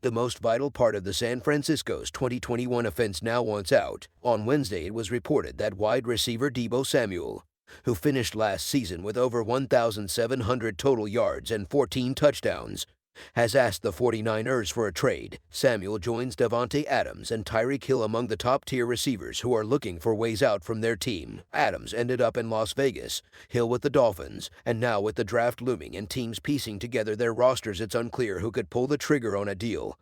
the most vital part of the San Francisco's 2021 offense now wants out. On Wednesday, it was reported that wide receiver Deebo Samuel, who finished last season with over 1,700 total yards and 14 touchdowns, has asked the 49ers for a trade. Samuel joins Davante Adams and Tyreek Hill among the top-tier receivers who are looking for ways out from their team. Adams ended up in Las Vegas, Hill with the Dolphins, and now with the draft looming and teams piecing together their rosters, it's unclear who could pull the trigger on a deal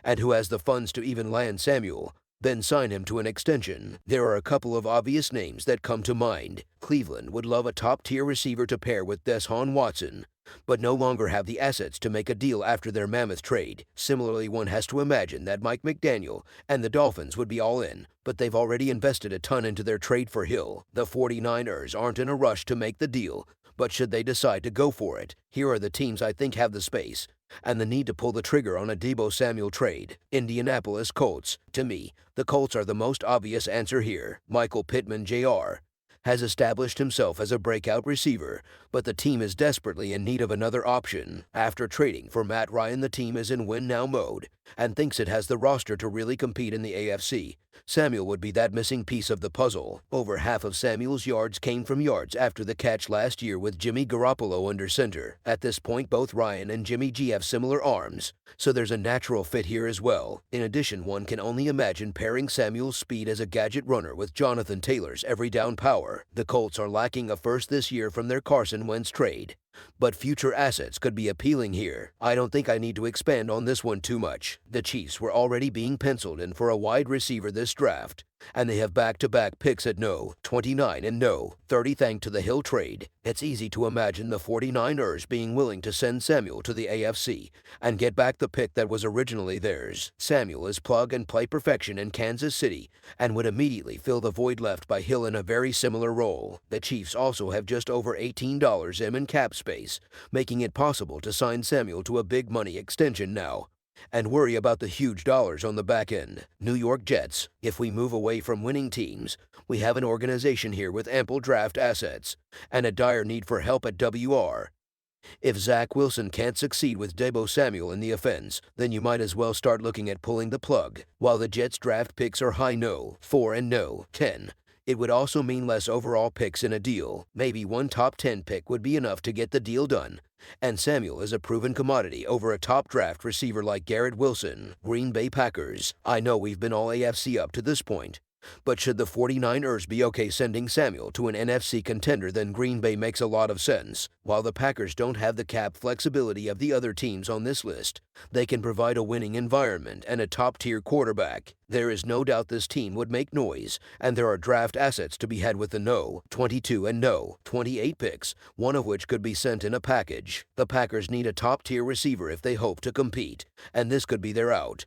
and who has the funds to even land Samuel, then sign him to an extension. There are a couple of obvious names that come to mind. Cleveland would love a top-tier receiver to pair with Deshaun Watson, but no longer have the assets to make a deal after their mammoth trade. Similarly, one has to imagine that Mike McDaniel and the Dolphins would be all in, but they've already invested a ton into their trade for Hill. The 49ers aren't in a rush to make the deal, but should they decide to go for it, here are the teams I think have the space and the need to pull the trigger on a Deebo Samuel trade. Indianapolis Colts. To me, the Colts are the most obvious answer here. Michael Pittman Jr. has established himself as a breakout receiver, but the team is desperately in need of another option. After trading for Matt Ryan, the team is in win-now mode and thinks it has the roster to really compete in the AFC. Samuel would be that missing piece of the puzzle. Over half of Samuel's yards came from yards after the catch last year with Jimmy Garoppolo under center. At this point, both Ryan and Jimmy G have similar arms, so there's a natural fit here as well. In addition, one can only imagine pairing Samuel's speed as a gadget runner with Jonathan Taylor's every down power. The Colts are lacking a first this year from their Carson Wentz trade, but future assets could be appealing here. I don't think I need to expand on this one too much. The Chiefs were already being penciled in for a wide receiver this draft, and they have back-to-back picks at no 29 and no 30 thanks to the Hill trade. It's easy to imagine the 49ers being willing to send Samuel to the AFC and get back the pick that was originally theirs. Samuel is plug-and-play perfection in Kansas City and would immediately fill the void left by Hill in a very similar role. The Chiefs also have just over $18 in cap space, making it possible to sign Samuel to a big money extension now and worry about the huge dollars on the back end. New York Jets. If we move away from winning teams, we have an organization here with ample draft assets and a dire need for help at WR. If Zach Wilson can't succeed with Deebo Samuel in the offense, then you might as well start looking at pulling the plug. While the Jets' draft picks are high no 4 and no 10, it would also mean less overall picks in a deal. Maybe one top 10 pick would be enough to get the deal done, and Samuel is a proven commodity over a top draft receiver like Garrett Wilson. Green Bay Packers. I know we've been all AFC up to this point, but should the 49ers be okay sending Samuel to an NFC contender, then Green Bay makes a lot of sense. While the Packers don't have the cap flexibility of the other teams on this list, they can provide a winning environment and a top-tier quarterback. There is no doubt this team would make noise, and there are draft assets to be had with the no 22 and no 28 picks, one of which could be sent in a package. The Packers need a top-tier receiver if they hope to compete, and this could be their out.